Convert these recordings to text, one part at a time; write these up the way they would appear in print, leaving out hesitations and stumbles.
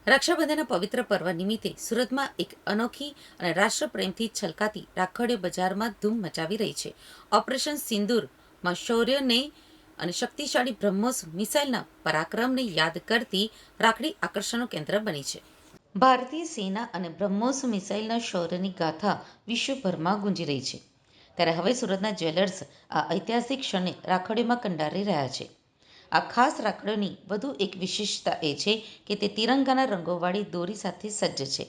રક્ષાબંધનના પવિત્ર પર્વ નિમિત્તે સુરતમાં એક અનોખી અને રાષ્ટ્રપ્રેમથી છલકાતી રાખડીઓ બજારમાં ધૂમ મચાવી રહી છે. ઓપરેશન સિંદૂરમાં શૌર્યને અને શક્તિશાળી બ્રહ્મોસ મિસાઇલના પરાક્રમને યાદ કરતી રાખડી આકર્ષણનું કેન્દ્ર બની છે. ભારતીય સેના અને બ્રહ્મોસ મિસાઇલના શૌર્યની ગાથા વિશ્વભરમાં ગુંજી રહી છે. ત્યારે હવે સુરતના જ્વેલર્સ આ ઐતિહાસિક ક્ષણે રાખડીઓમાં કંડારી રહ્યા છે. આ ખાસ રાખડીઓની વધુ એક વિશેષતા એ છે કે તે તિરંગાના રંગોવાળી દોરી સાથે સજ્જ છે.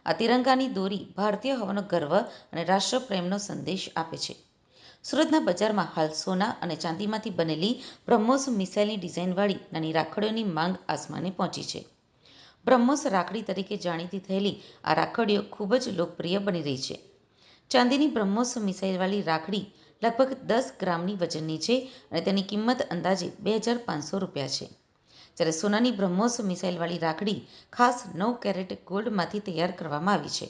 આ તિરંગાની દોરી ભારતીય હોવાનો ગર્વ અને રાષ્ટ્રપ્રેમનો સંદેશ આપે છે. સુરતના બજારમાં હાલ સોના અને ચાંદીમાંથી બનેલી બ્રહ્મોસ મિસાઇલની ડિઝાઇનવાળી નાની રાખડીઓની માંગ આસમાને પહોંચી છે. બ્રહ્મોસ રાખડી તરીકે જાણીતી થયેલી આ રાખડીઓ ખૂબ જ લોકપ્રિય બની રહી છે. ચાંદીની બ્રહ્મોસ મિસાઇલવાળી રાખડી લગભગ 10 ગ્રામની વજનની છે અને તેની કિંમત અંદાજે ₹2,500 છે. જ્યારે સોનાની બ્રહ્મોસ મિસાઇલવાળી રાખડી ખાસ 9 કેરેટ ગોલ્ડમાંથી તૈયાર કરવામાં આવી છે.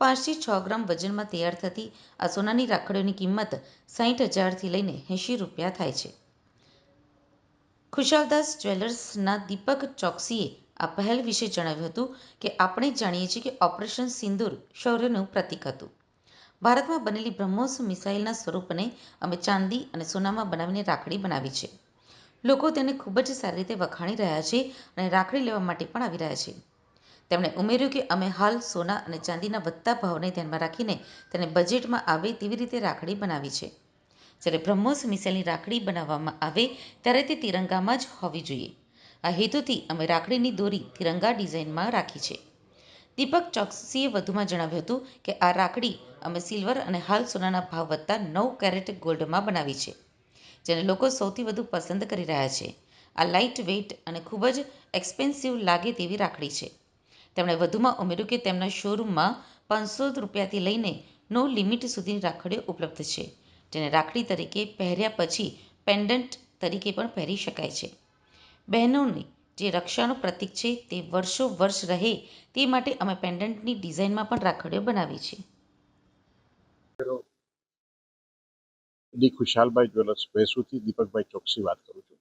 5 થી 6 ગ્રામ વજનમાં તૈયાર થતી આ સોનાની રાખડીઓની કિંમત ₹60,000થી લઈને ₹80 થાય છે. ખુશાલદાસ જ્વેલર્સના દીપક ચોકસીએ આ પહેલ વિશે જણાવ્યું હતું કે આપણે જાણીએ છીએ કે ઓપરેશન સિંદૂર શૌર્યનું પ્રતીક હતું. ભારતમાં બનેલી બ્રહ્મોસ મિસાઇલના સ્વરૂપને અમે ચાંદી અને સોનામાં બનાવીને રાખડી બનાવી છે. લોકો તેને ખૂબ જ સારી રીતે વખાણી રહ્યા છે અને રાખડી લેવા માટે પણ આવી રહ્યા છે. તેમણે ઉમેર્યું કે અમે હાલ સોના અને ચાંદીના વધતા ભાવને ધ્યાનમાં રાખીને તેને બજેટમાં આવે તેવી રીતે રાખડી બનાવી છે. જ્યારે બ્રહ્મોસ મિસાઇલની રાખડી બનાવવામાં આવે ત્યારે તે તિરંગામાં જ હોવી જોઈએ. આ હેતુથી અમે રાખડીની દોરી તિરંગા ડિઝાઇનમાં રાખી છે. દીપક ચોકસીએ વધુમાં જણાવ્યું હતું કે આ રાખડી અમે સિલ્વર અને હાલ સોનાના ભાવ વધતા 9 કેરેટ ગોલ્ડમાં બનાવી છે, જેને લોકો સૌથી વધુ પસંદ કરી રહ્યા છે. આ લાઇટ વેઇટ અને ખૂબ જ એક્સપેન્સિવ લાગે તેવી રાખડી છે. તેમણે વધુમાં ઉમેર્યું કે તેમના શોરૂમમાં ₹500થી લઈને નો લિમિટ સુધીની રાખડીઓ ઉપલબ્ધ છે, જેને રાખડી તરીકે પહેર્યા પછી પેન્ડન્ટ તરીકે પણ પહેરી શકાય છે. બહેનોને જે રક્ષાનું પ્રતીક છે તે વર્ષો વર્ષ રહે તે માટે અમે પેન્ડન્ટની ડિઝાઇનમાં પણ રાખડીઓ બનાવી છે. ડી ખુશાલભાઈ જ્વેલર્સ ભેંસુથી દીપકભાઈ ચોકસી વાત કરું છું.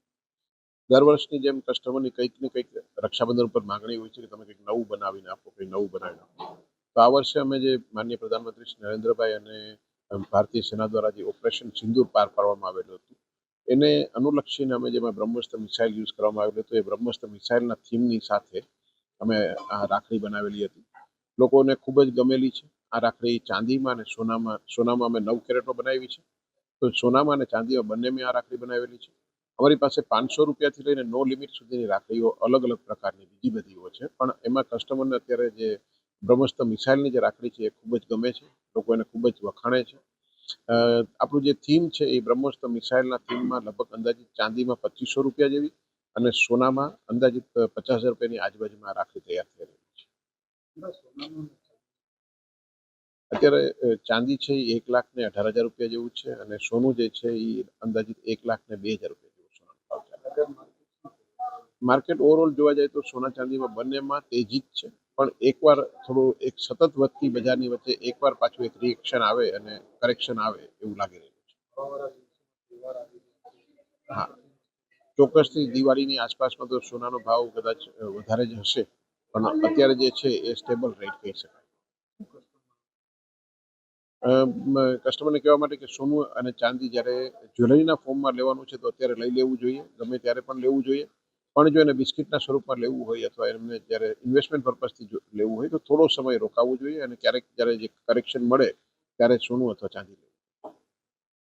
દર વર્ષની જેમ કસ્ટમરની કંઈક ને કંઈક રક્ષાબંધન ઉપર માંગણી હોય છે કે તમે કંઈક નવું બનાવીને આપો, કંઈક નવું બનાવીને આપો. તો આ વર્ષે અમે જે માનનીય પ્રધાનમંત્રી શ્રી નરેન્દ્રભાઈ અને ભારતીય સેના દ્વારા જે ઓપરેશન સિંદૂર પાર પાડવામાં આવેલું હતું એને અનુલક્ષીને અમે જેમાં બ્રહ્મોસ્ત્ર મિસાઇલ યુઝ કરવામાં આવેલું હતું એ બ્રહ્મોસ્ત્ર મિસાઇલના થીમની સાથે અમે આ રાખડી બનાવેલી હતી. લોકોને ખૂબ જ ગમેલી છે. આ રાખડી ચાંદીમાં અને સોનામાં અમે 9 કેરેટમાં બનાવી છે. તો સોનામાં અને ચાંદીમાં બંનેમાં આ રાખડી બનાવેલી છે. અમારી પાસે ₹500થી લઈને નો લિમિટ સુધીની રાખડીઓ અલગ અલગ પ્રકારની બીજી બધીઓ છે, પણ એમાં કસ્ટમરને અત્યારે જે બ્રહ્મોસ્ત્ર મિસાઇલની જે રાખડી છે એ ખૂબ જ ગમે છે. લોકો એને ખૂબ જ વખાણે છે. આપણું જે થીમ છે એ બ્રહ્મોસ્ત્ર મિસાઇલના થીમમાં લગભગ અંદાજિત ચાંદીમાં ₹2,500 જેવી અને સોનામાં અંદાજિત ₹50,000ની આજુબાજુમાં રાખડી તૈયાર થઈ રહી છે. અત્યારે ચાંદી છે એ ₹1,18,000 જેવું છે અને સોનું જે છે એ અંદાજિત ₹1,02,000 જેવું સોનાનો ભાવ ચાલે. માર્કેટ ઓવરઓલ જોવા જાય તો સોના ચાંદીમાં બંનેમાં તેજી જ છે, પણ એકવાર થોડું એક સતત વધતી બજારની વચ્ચે એકવાર પાછું એક રિએક્શન આવે અને કરેક્શન આવે એવું લાગી રહ્યું છે. હા, ચોક્કસથી દિવાળીની આસપાસમાં તો સોનાનો ભાવ કદાચ વધારે જ હશે, પણ અત્યારે જે છે એ સ્ટેબલ રેટ કહી શકાય. કસ્ટમરને કહેવા માટે કે સોનું અને ચાંદી જ્યારે જ્વેલરીના ફોર્મમાં લેવાનું છે તો અત્યારે લઈ લેવું જોઈએ, ગમે ત્યારે પણ લેવું જોઈએ. પણ જો એને બિસ્કિટના સ્વરૂપમાં લેવું હોય અથવા એમને જ્યારે ઇન્વેસ્ટમેન્ટ પર્પઝથી લેવું હોય તો થોડો સમય રોકાવવું જોઈએ અને ક્યારેક જ્યારે જે કરેક્શન મળે ત્યારે સોનું અથવા ચાંદી લેવું.